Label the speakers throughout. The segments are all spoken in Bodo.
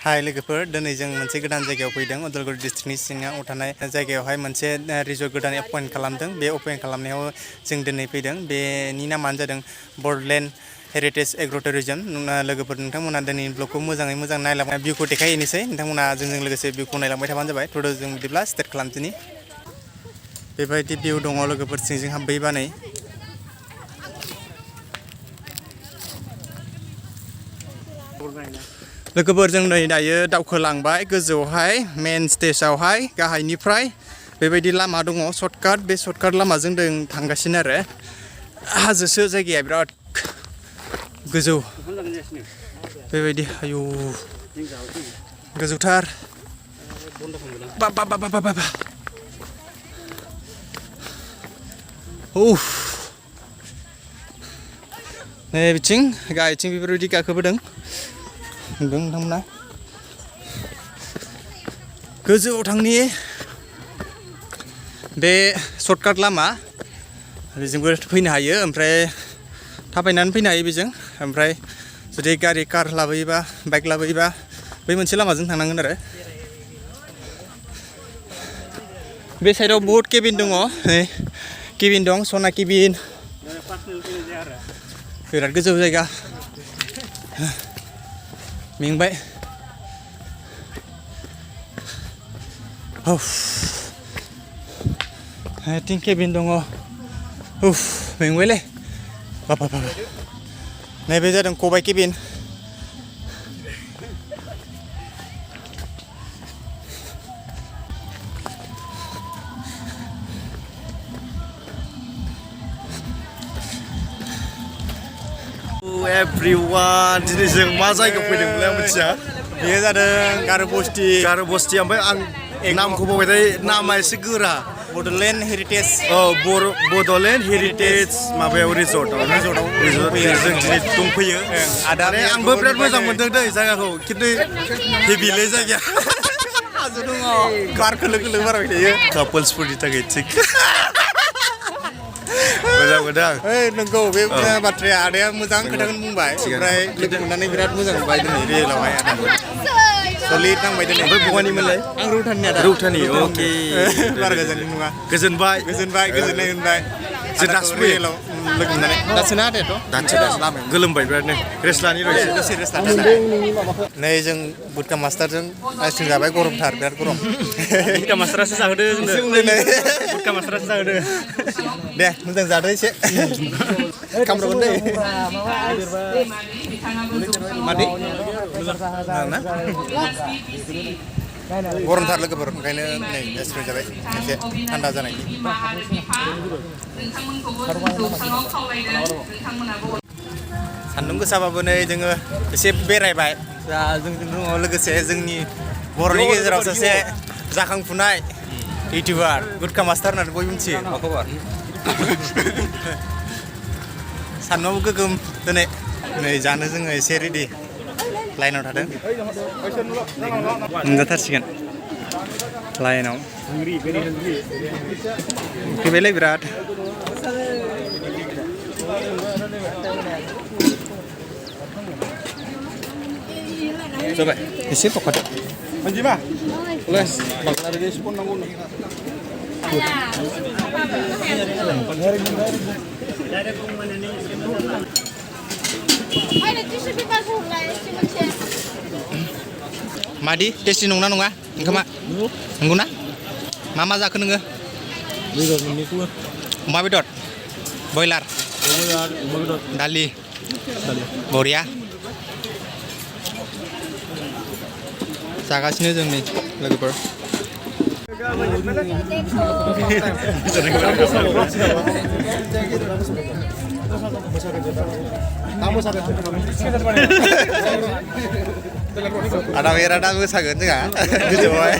Speaker 1: हाय लोगोफोर दिनै जों मोनसे गोदान जायगायाव फैदों उदालगुरि डिस्ट्रिक्टनि सिङाव थानाय जायगायावहाय मोनसे रिजर्ट गोदान एपइन्ट खालामदों बे एपइन्ट खालामनायाव जों दिनै फैदों बेनि नामानो जादों बडलेण्ड हेरिटेज एग्र' टुरिजम लोगोफोर नोंथांमोना दिनै ब्लगखौ मोजाङै मोजां नायलांबाय भिउखौ देखायहैनोसै नोंथांमोना जोंजों लोगोसे भिउखौ नायलांबाय थाबानो जाबाय थ'थ' जों बिदिब्ला स्टार्ट खालामदिनि बेबायदि भिउ दङ लोगोफोर सिंजों हाबबैबा नै लोगोफोर जों नै दायो दावखोलांबाय गोजौआवहाय मेन स्टेजआवहाय गाहायनिफ्राय बेबायदि लामा दङ सर्टकाट बे सर्टकाट लामाजों जों थांगासिनो आरो हाजोसो जायगाया बिराद गोजौ बेबायदि आयौ गोजौथार बा नै बिथिं गाहायथिं बेफोरबायदि गाखोबोदों नुदों नोंथांमोना गोजौआव थांनि बे सर्टकाट लामा बेजोंबो फैनो हायो ओमफ्राय थाबायनानै फैनो हायो बेजों ओमफ्राय जुदि गारि कार लाबोयोबा बाइक लाबोयोबा बै मोनसे लामाजों थांनांगोन आरो बे साइडआव बहुत केबिन दङ नै केबिन दं सना केबिन बिराद गोजौ जायगा मेंबाय थिं केबिन दङ मेंबायलै बाबा नैबे जादों खबाइ केबिन
Speaker 2: Everyone, दिनै जों मा जायगायाव फैदोंमोनलाय आं मिथिया
Speaker 1: बेयो जादों गार' बस्ति
Speaker 2: ओमफ्राय आं नामखौ बावबाय नामा एसे गोरा
Speaker 1: बडलेण्ड हेरिटेज
Speaker 2: बडलेण्ड हेरिटेज माबायाव रिजर्टआव जों दिनै दंफैयो आंबो बिराद मोजां मोनदों दै जायगाखौ खिन्थु हेभिलै जायगाया
Speaker 1: हाजो दङ बार खोलो खोलो बारबाय थायो
Speaker 2: कापोल्सफोरनि थाखाय थिग मोजां मोनदों
Speaker 1: नंगौ बे बाथ्राया आदाया मोजां खोथाखौनो बुंबाय ओमफ्राय लोगो मोननानै बिराद मोजां मोनबाय दिनै रियेलावहाय आदाखौ सलिड नांबाय दिनै
Speaker 2: ओमफ्राय बहानिमोनलाय
Speaker 1: आं रौतानि आदा
Speaker 2: रौतानि अके
Speaker 1: बारा गोजाननि नङा
Speaker 2: गोजोननाय
Speaker 1: मोनबाय
Speaker 2: जों दासो
Speaker 1: रियेलाव लोगो मोननानै दासो ना आदायाथ'
Speaker 2: दासो लामायाव गोलोमबाय बिरादनो रेस्ट लानि
Speaker 1: दसे रेस्ट लादो नै जों बुटका मास्टारजों आइसक्रिम जाबाय गरमथार बिराद गरम
Speaker 3: बुटका मास्टारासो जाहोदो बुटका मास्टारासो जाहोदो
Speaker 1: दे मोजां जादो एसे खामरगोन दै मादै गरमथार लोगोफोर ओंखायनो नै आइसक्रिम जाबाय एसे थान्दा जानायनि सान्दुं गोसाबाबो नै जोङो एसे बेरायबाय जों दङ लोगोसे जोंनि बर'नि गेजेराव सासे जाखांफुनाय इउटिउबार बुटका मास्टार होननानै बयबो मिथियो मा खबर सान्दुंआबो गोगोम दिनै नै जानो जोङो एसे रेडि लाइनाव थादों मोनजाथारसिगोन लाइनाव फैबायलै बिराद जाबाय एसे पकादो
Speaker 2: Menjima? Les, bakal ada spon nanggung.
Speaker 1: Madi, टेस्टि नंना नङा ओंखामा नंगौ ना मा जाखो नोङो अमा बेदर बयलार दालि बरिया जागासिनो जों नै लोगोफोर आदा बेरा दा मोसागोन जोंहा गोजौआवहाय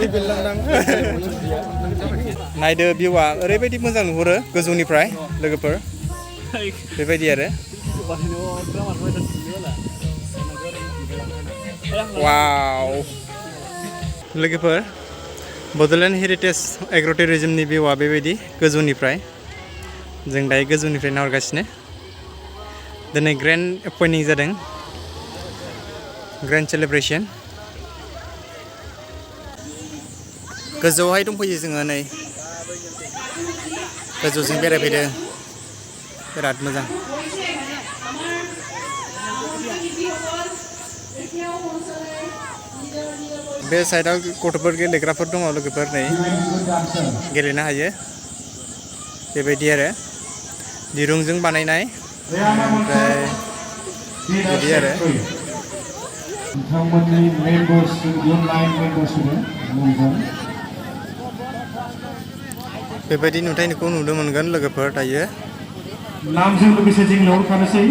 Speaker 1: नायदो भिउआ ओरैबायदि मोजां नुहुरो गोजौनिफ्राय लोगोफोर बेबायदि आरो वाव लोगोफोर बडलेण्ड हेरिटेज एग्र' टुरिजमनि भिउआ बेबायदि गोजौनिफ्राय जों दायो गोजौनिफ्राय नाहरगासिनो दिनै ग्रेन्ड एपइन्टिं जादों ग्रेन्ड सेलिब्रेसन गोजौआवहाय दंफैयो जोङो नै गोजौजों बेरायफैदों बिराद मोजां बे साइडआव गथ'फोर गेलेग्राफोर दङ लोगोफोर नै गेलेनो हायो बेबायदि आरो दिरुंजों बानायनाय ओमफ्राय बिदि आरो
Speaker 4: नोंथांमोननि मेम्बार्स अनलाइन मेम्बार्सफोर मोनगोन
Speaker 1: बेबायदि नुथायखौ नुनो मोनगोन लोगोफोर दायो
Speaker 4: नामजों लोगोसे जों लेंहरखानोसै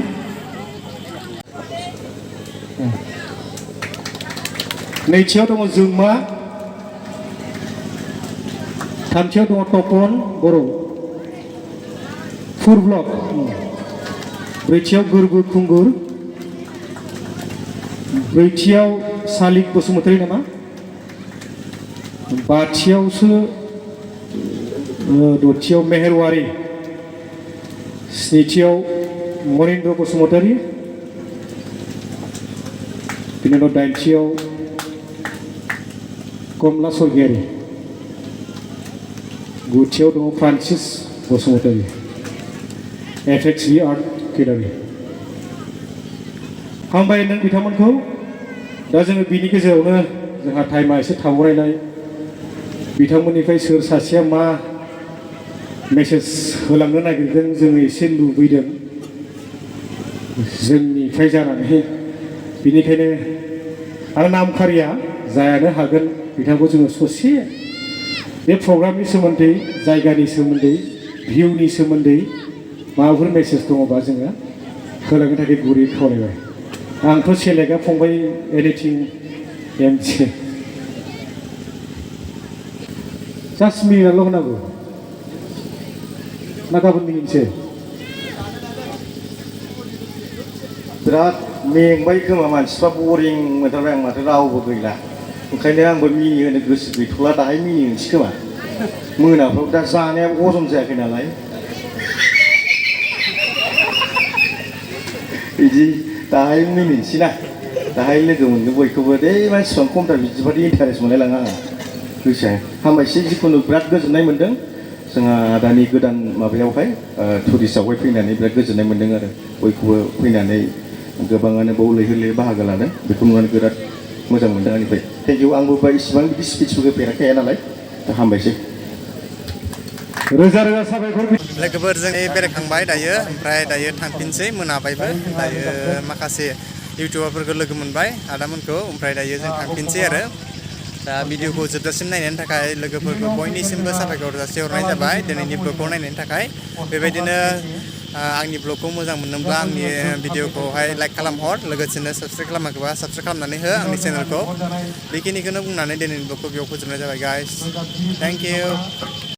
Speaker 4: नैथियाव दङ जोंमा थामथियाव दङ तपन बर' फुर ब्लक ब्रैथियाव गोरबो खुंगुर ब्रैथियाव सालिक बसुमतारी नामा बाथियावसो दथियाव मेहेरवारि स्निथियाव मनिन्द्र बसुमतारी बिनि उनाव दाइनथियाव कमला सरगियारि गुथियाव दङ Francis Basumatary FXV art gallery हामबाय नों बिथांमोनखौ दा जोङो बिनि गेजेरावनो जोंहा टाइमा एसे थाबरायनाय बिथांमोननिफ्राय सोर सासेया मा मेसेज होलांनो नागिरदों जोङो एसे लुबैदों जोंनिफ्राय जानानै बिनिखायनो आं नामखारिया जायानो हागोन बिथांखौ जोङो ससे बे प्रग्रामनि सोमोन्दै जायगानि सोमोन्दै भिउनि सोमोन्दै माबाफोर मेसेज दङबा जोङो होलांनो थाखाय गुरै खावलायबाय आंथ' सेलेक्टआ फंबाय एनिथिं एमसि जास्ट मिनिटल' होनांगौ ना गाबोन मिनिनोसै
Speaker 2: बिराद मेंबाय खोमा मानसिफ्रा बरिं मोनथारबाय आं माथो रावबो गैला ओंखायनो आंबो मिनिहोनो गोसो गैथ'ला दाहाय मिनिनोसै खोमा मोनाफ्राव दा जानायाबो हजम जायाखै नालाय बिदि दाहाय मिनिनोसै ना दाहाय लोगो मोनगोन बयखौबो दे मानसिफ्रा खमथार बिदिबादि इन्टारेस्ट मोनलायलाङा आंहा गोसोआ हामबायसै जिखुनु बिराद गोजोननाय मोन्दों जोंहा दानि गोदान माबायावहाय टुरिस्टआवहाय फैनानै बिराद गोजोननाय मोन्दों आरो बयखौबो फैनानै गोबाङानो बाव लैहोर लैहोर बाहागो लादों बेखौ नुनानै बिराद मोजां मोन्दों आंनिफ्राय थेंक इउ आंबो इसिबां बिदि स्पिचबो होफेराखै नालाय दा हामबायसै
Speaker 4: रोजा रोजा साबायखर
Speaker 1: लोगोफोरजों बेरायखांबाय दायो ओमफ्राय दायो थांफिनसै मोनाबायबो दायो माखासे इउटुबारफोरखौ लोगो मोनबाय आदामोनखौ ओमफ्राय दायो जों थांफिनसै आरो दा भिडिअखौ जोबजासिम नायनायनि थाखाय लोगोफोरखौ बयनिसिमबो साबायखर जासिहरनाय जाबाय दिनैनि ब्लगखौ नायनायनि थाखाय बेबायदिनो आंनि ब्लगखौ मोजां मोनोब्ला आंनि भिडिअखौहाय लाइक खालामहर लोगोसेनो साबस्क्राइब खालामाखैबा साबस्क्राइब खालामनानै हो आंनि चेनेलखौ बेखिनिखौनो बुंनानै दिनैनि ब्लगखौ बेयाव फोजोबनाय जाबाय गाइस थेंक इउ